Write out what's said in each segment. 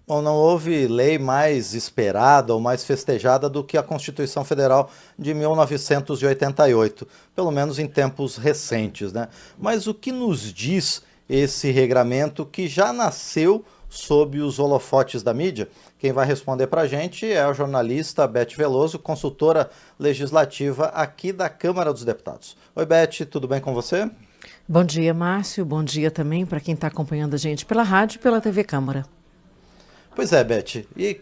Bom, não houve lei mais esperada ou mais festejada do que a Constituição Federal de 1988, pelo menos em tempos recentes, né? Mas o que nos diz esse regramento que já nasceu sob os holofotes da mídia? Quem vai responder para a gente é a jornalista Beth Veloso, consultora legislativa aqui da Câmara dos Deputados. Oi, Beth, tudo bem com você? Bom dia, Márcio. Bom dia também para quem está acompanhando a gente pela rádio e pela TV Câmara. Pois é, Beth. E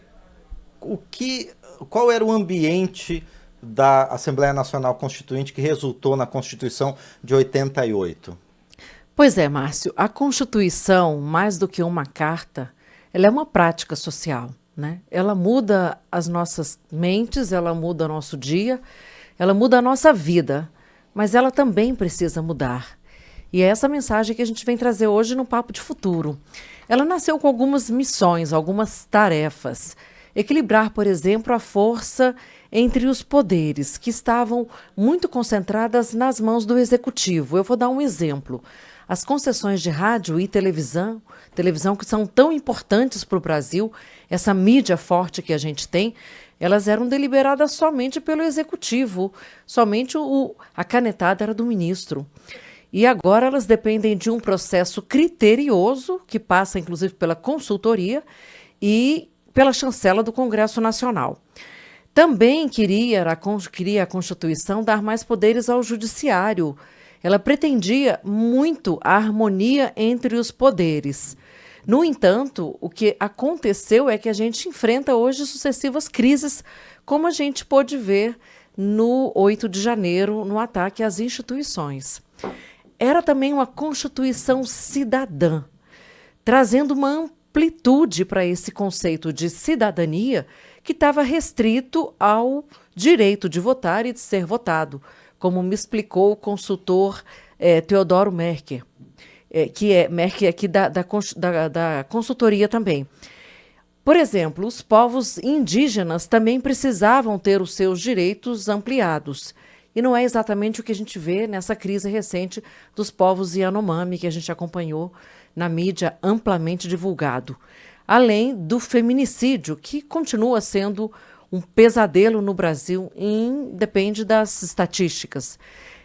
o que, qual era o ambiente da Assembleia Nacional Constituinte que resultou na Constituição de 88? Pois é, Márcio, a Constituição, mais do que uma carta, ela é uma prática social, né? Ela muda as nossas mentes, ela muda o nosso dia, ela muda a nossa vida, mas ela também precisa mudar. E é essa mensagem que a gente vem trazer hoje no Papo de Futuro. Ela nasceu com algumas missões, algumas tarefas. Equilibrar, por exemplo, a força entre os poderes, que estavam muito concentradas nas mãos do Executivo. Eu vou dar um exemplo. As concessões de rádio e televisão que são tão importantes para o Brasil, essa mídia forte que a gente tem, elas eram deliberadas somente pelo Executivo, somente a canetada era do ministro. E agora elas dependem de um processo criterioso, que passa inclusive pela consultoria e pela chancela do Congresso Nacional. Também queria a Constituição dar mais poderes ao Judiciário. Ela pretendia muito a harmonia entre os poderes. No entanto, o que aconteceu é que a gente enfrenta hoje sucessivas crises, como a gente pôde ver no 8 de janeiro, no ataque às instituições. Era também uma Constituição cidadã, trazendo uma amplitude para esse conceito de cidadania que estava restrito ao direito de votar e de ser votado, como me explicou o consultor Teodoro Merker, que é Merker aqui da consultoria também. Por exemplo, os povos indígenas também precisavam ter os seus direitos ampliados. E não é exatamente o que a gente vê nessa crise recente dos povos Yanomami, que a gente acompanhou na mídia amplamente divulgado. Além do feminicídio, que continua sendo um pesadelo no Brasil, depende das estatísticas.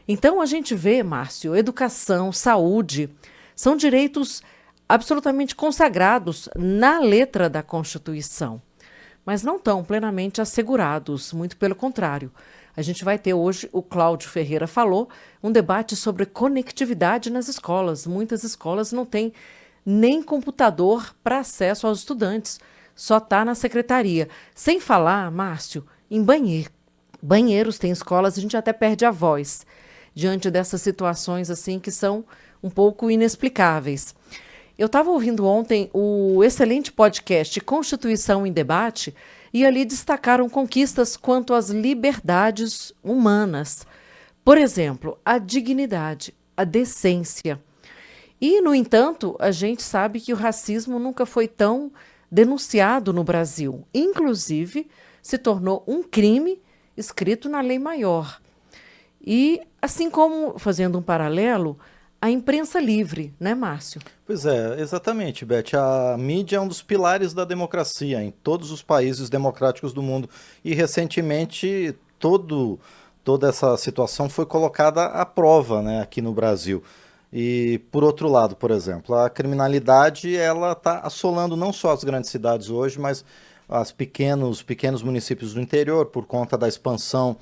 Então a gente vê, Márcio, educação, saúde, são direitos absolutamente consagrados na letra da Constituição, mas não estão plenamente assegurados, muito pelo contrário. A gente vai ter hoje, o Cláudio Ferreira falou, um debate sobre conectividade nas escolas. Muitas escolas não têm nem computador para acesso aos estudantes, só está na secretaria. Sem falar, Márcio, em banheiros, tem escolas, a gente até perde a voz diante dessas situações assim que são um pouco inexplicáveis. Eu estava ouvindo ontem o excelente podcast Constituição em Debate e ali destacaram conquistas quanto às liberdades humanas. Por exemplo, a dignidade, a decência. E, no entanto, a gente sabe que o racismo nunca foi tão denunciado no Brasil. Inclusive, se tornou um crime escrito na Lei Maior. E, assim como, fazendo um paralelo, a imprensa livre, né, Márcio? Pois é, exatamente, Beth. A mídia é um dos pilares da democracia em todos os países democráticos do mundo. E recentemente toda essa situação foi colocada à prova, né, aqui no Brasil. E por outro lado, por exemplo, a criminalidade ela está assolando não só as grandes cidades hoje, mas os pequenos municípios do interior por conta da expansão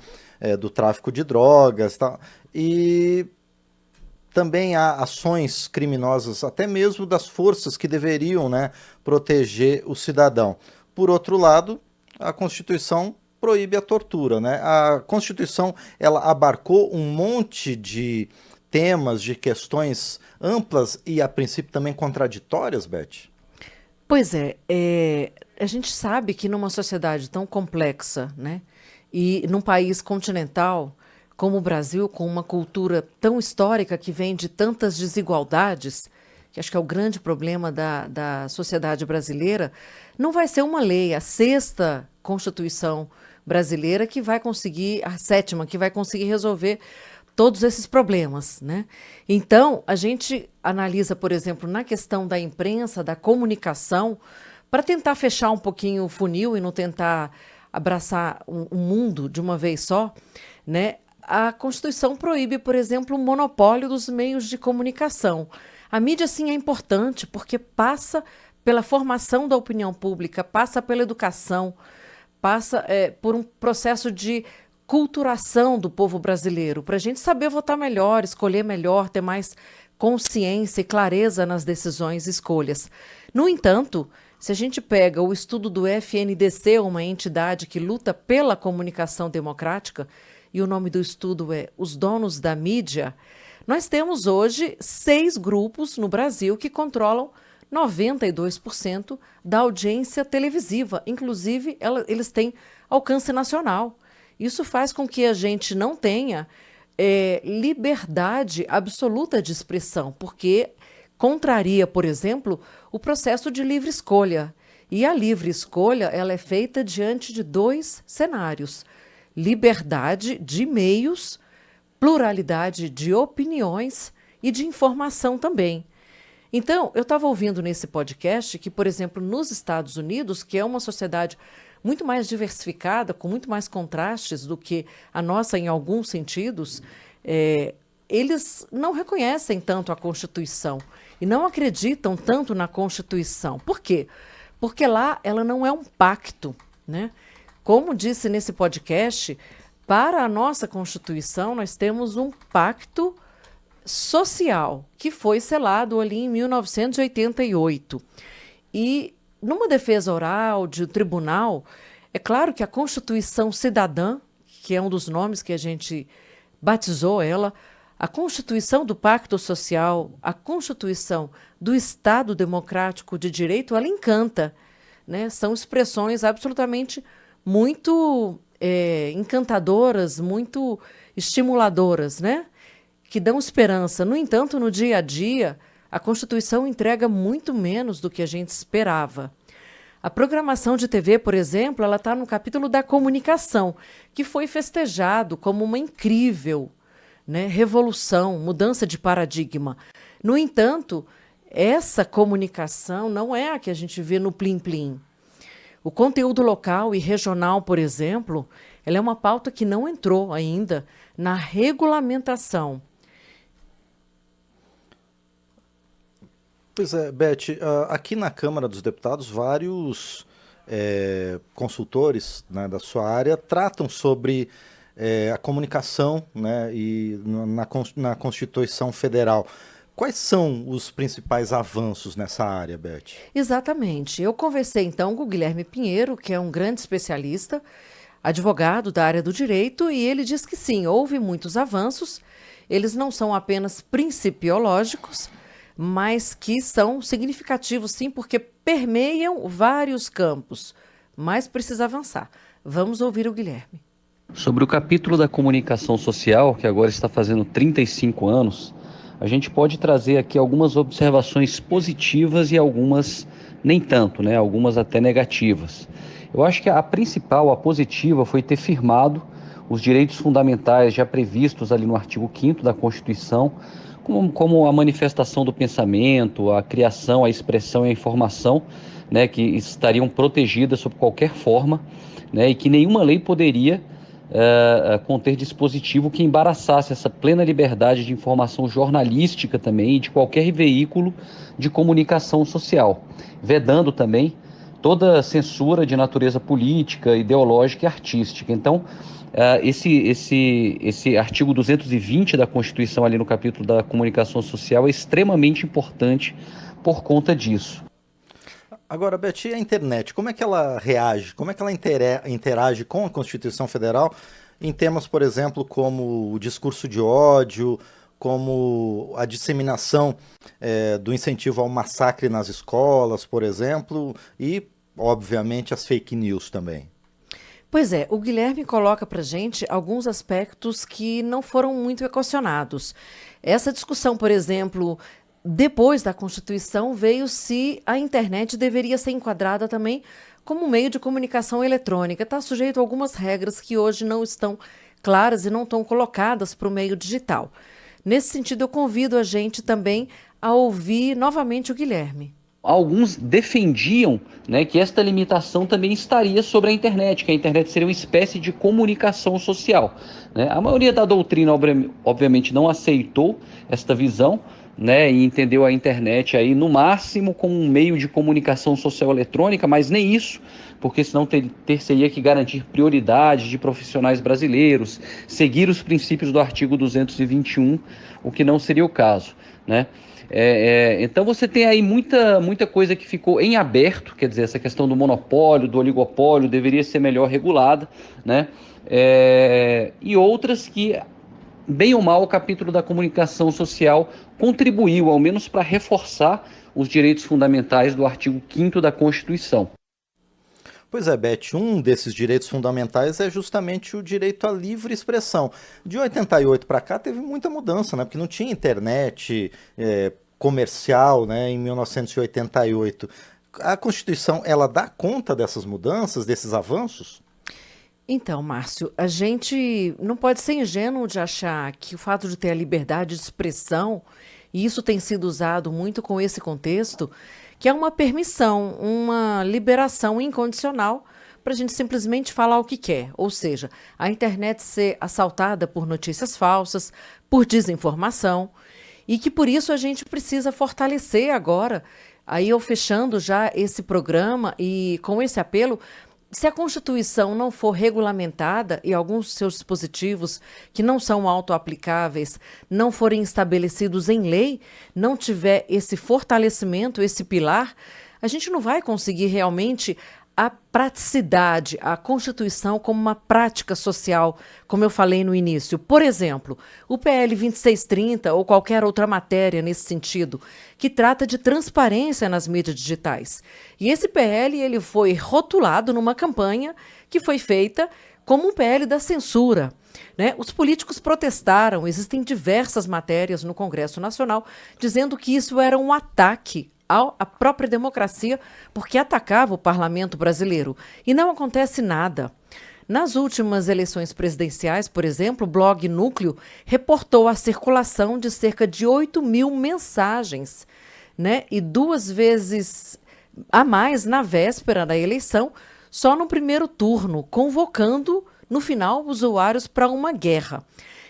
do tráfico de drogas, tá? E também há ações criminosas, até mesmo das forças que deveriam, né, proteger o cidadão. Por outro lado, a Constituição proíbe a tortura, né? A Constituição ela abarcou um monte de temas, de questões amplas e, a princípio, também contraditórias, Beth? Pois a gente sabe que numa sociedade tão complexa, né, e num país continental como o Brasil, com uma cultura tão histórica que vem de tantas desigualdades, que acho que é o grande problema da sociedade brasileira, não vai ser uma lei, a sexta Constituição brasileira que vai conseguir, a sétima, que vai conseguir resolver todos esses problemas, né? Então, a gente analisa, por exemplo, na questão da imprensa, da comunicação, para tentar fechar um pouquinho o funil e não tentar abraçar um mundo de uma vez só, né? A Constituição proíbe, por exemplo, o monopólio dos meios de comunicação. A mídia, sim, é importante porque passa pela formação da opinião pública, passa pela educação, passa por um processo de culturação do povo brasileiro, para a gente saber votar melhor, escolher melhor, ter mais consciência e clareza nas decisões e escolhas. No entanto, se a gente pega o estudo do FNDC, uma entidade que luta pela comunicação democrática, e o nome do estudo é Os Donos da Mídia, nós temos hoje 6 grupos no Brasil que controlam 92% da audiência televisiva. Inclusive, eles têm alcance nacional. Isso faz com que a gente não tenha liberdade absoluta de expressão, porque contraria, por exemplo, o processo de livre escolha. E a livre escolha ela é feita diante de 2 cenários: liberdade de meios, pluralidade de opiniões e de informação também. Então, eu estava ouvindo nesse podcast que, por exemplo, nos Estados Unidos, que é uma sociedade muito mais diversificada, com muito mais contrastes do que a nossa em alguns sentidos, eles não reconhecem tanto a Constituição e não acreditam tanto na Constituição. Por quê? Porque lá ela não é um pacto, né? Como disse nesse podcast, para a nossa Constituição nós temos um pacto social que foi selado ali em 1988. E numa defesa oral de tribunal, é claro que a Constituição Cidadã, que é um dos nomes que a gente batizou ela, a Constituição do Pacto Social, a Constituição do Estado Democrático de Direito, ela encanta, né? São expressões absolutamente muito encantadoras, muito estimuladoras, né? Que dão esperança. No entanto, no dia a dia, a Constituição entrega muito menos do que a gente esperava. A programação de TV, por exemplo, ela está no capítulo da comunicação, que foi festejado como uma incrível, né, revolução, mudança de paradigma. No entanto, essa comunicação não é a que a gente vê no Plim-Plim. O conteúdo local e regional, por exemplo, ela é uma pauta que não entrou ainda na regulamentação. Pois é, Beth, aqui na Câmara dos Deputados, vários consultores, né, da sua área tratam sobre a comunicação, né, e na Constituição Federal. Quais são os principais avanços nessa área, Beth? Exatamente. Eu conversei então com o Guilherme Pinheiro, que é um grande especialista, advogado da área do direito, e ele diz que sim, houve muitos avanços. Eles não são apenas principiológicos, mas que são significativos, sim, porque permeiam vários campos. Mas precisa avançar. Vamos ouvir o Guilherme. Sobre o capítulo da comunicação social, que agora está fazendo 35 anos, a gente pode trazer aqui algumas observações positivas e algumas nem tanto, né? Algumas até negativas. Eu acho que a principal, a positiva, foi ter firmado os direitos fundamentais já previstos ali no artigo 5º da Constituição, como a manifestação do pensamento, a criação, a expressão e a informação, né, que estariam protegidas sob qualquer forma, né, e que nenhuma lei poderia conter dispositivo que embaraçasse essa plena liberdade de informação jornalística também e de qualquer veículo de comunicação social, vedando também toda censura de natureza política, ideológica e artística. Então, esse artigo 220 da Constituição, ali no capítulo da comunicação social, é extremamente importante por conta disso. Agora, Beth, e a internet, como é que ela reage, como é que ela interage com a Constituição Federal em temas, por exemplo, como o discurso de ódio, como a disseminação do incentivo ao massacre nas escolas, por exemplo, e, obviamente, as fake news também? Pois é, o Guilherme coloca para a gente alguns aspectos que não foram muito equacionados. Essa discussão, por exemplo, depois da Constituição, veio se a internet deveria ser enquadrada também como meio de comunicação eletrônica. Está sujeito a algumas regras que hoje não estão claras e não estão colocadas para o meio digital. Nesse sentido, eu convido a gente também a ouvir novamente o Guilherme. alguns defendiam, né, que esta limitação também estaria sobre a internet, que a internet seria uma espécie de comunicação social, né? A maioria da doutrina, obviamente, não aceitou esta visão, né, e entendeu a internet aí no máximo como um meio de comunicação social eletrônica, mas nem isso, porque senão teria que garantir prioridade de profissionais brasileiros, seguir os princípios do artigo 221, o que não seria o caso, né? Então você tem aí muita coisa que ficou em aberto, quer dizer, essa questão do monopólio, do oligopólio deveria ser melhor regulada, né? E outras que, bem ou mal, o capítulo da comunicação social contribuiu, ao menos para reforçar os direitos fundamentais do artigo 5º da Constituição. Pois é, Beth, um desses direitos fundamentais é justamente o direito à livre expressão. De 88 para cá teve muita mudança, né? Porque não tinha internet comercial, né, em 1988. A Constituição, ela dá conta dessas mudanças, desses avanços? Então, Márcio, a gente não pode ser ingênuo de achar que o fato de ter a liberdade de expressão, e isso tem sido usado muito com esse contexto, que é uma permissão, uma liberação incondicional para a gente simplesmente falar o que quer. Ou seja, a internet ser assaltada por notícias falsas, por desinformação, e que por isso a gente precisa fortalecer agora, aí eu fechando já esse programa e com esse apelo, se a Constituição não for regulamentada e alguns seus dispositivos que não são autoaplicáveis não forem estabelecidos em lei, não tiver esse fortalecimento, esse pilar, a gente não vai conseguir realmente a praticidade, a Constituição como uma prática social, como eu falei no início. Por exemplo, o PL 2630 ou qualquer outra matéria nesse sentido, que trata de transparência nas mídias digitais. E esse PL ele foi rotulado numa campanha que foi feita como um PL da censura, né? Os políticos protestaram, existem diversas matérias no Congresso Nacional dizendo que isso era um ataque à própria democracia, porque atacava o parlamento brasileiro. E não acontece nada. Nas últimas eleições presidenciais, por exemplo, o blog Núcleo reportou a circulação de cerca de 8.000 mensagens, né? E 2 vezes a mais na véspera da eleição, só no primeiro turno, convocando, no final, usuários para uma guerra.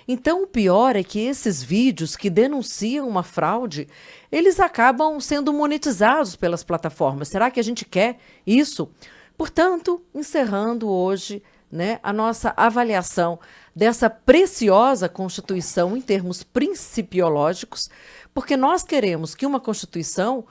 Então, o pior é que esses vídeos que denunciam uma fraude, eles acabam sendo monetizados pelas plataformas. Será que a gente quer isso? Portanto, encerrando hoje, né, a nossa avaliação dessa preciosa Constituição em termos principiológicos, porque nós queremos que uma Constituição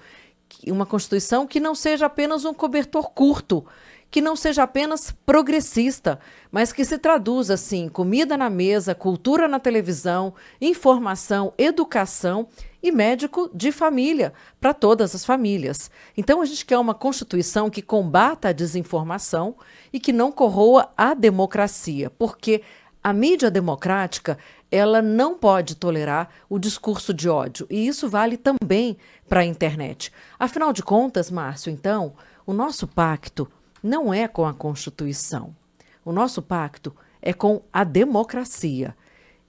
que não seja apenas um cobertor curto, que não seja apenas progressista, mas que se traduza, assim, comida na mesa, cultura na televisão, informação, educação e médico de família, para todas as famílias. Então, a gente quer uma Constituição que combata a desinformação e que não corroa a democracia, porque a mídia democrática, ela não pode tolerar o discurso de ódio, e isso vale também para a internet. Afinal de contas, Márcio, então, o nosso pacto não é com a Constituição. O nosso pacto é com a democracia.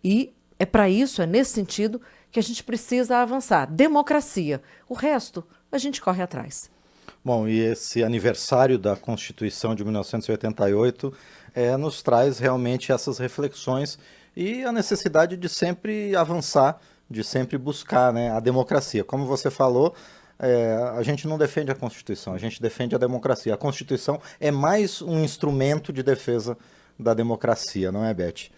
E é para isso, é nesse sentido, que a gente precisa avançar. Democracia. O resto, a gente corre atrás. Bom, e esse aniversário da Constituição de 1988 nos traz realmente essas reflexões e a necessidade de sempre avançar, de sempre buscar, né, a democracia. Como você falou, a gente não defende a Constituição, a gente defende a democracia. A Constituição é mais um instrumento de defesa da democracia, não é, Beth?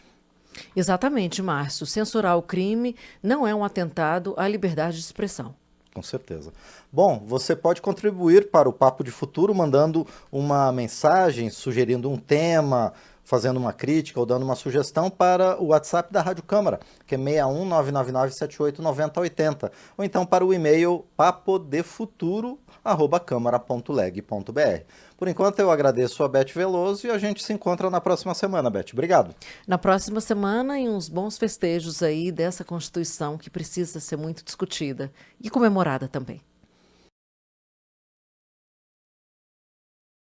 Exatamente, Márcio. Censurar o crime não é um atentado à liberdade de expressão. Com certeza. Bom, você pode contribuir para o Papo de Futuro mandando uma mensagem, sugerindo um tema, fazendo uma crítica ou dando uma sugestão para o WhatsApp da Rádio Câmara, que é 61999789080, ou então para o e-mail papodefuturo@câmara.leg.br. Por enquanto eu agradeço a Beth Veloso e a gente se encontra na próxima semana, Beth. Obrigado. Na próxima semana e uns bons festejos aí dessa Constituição que precisa ser muito discutida e comemorada também.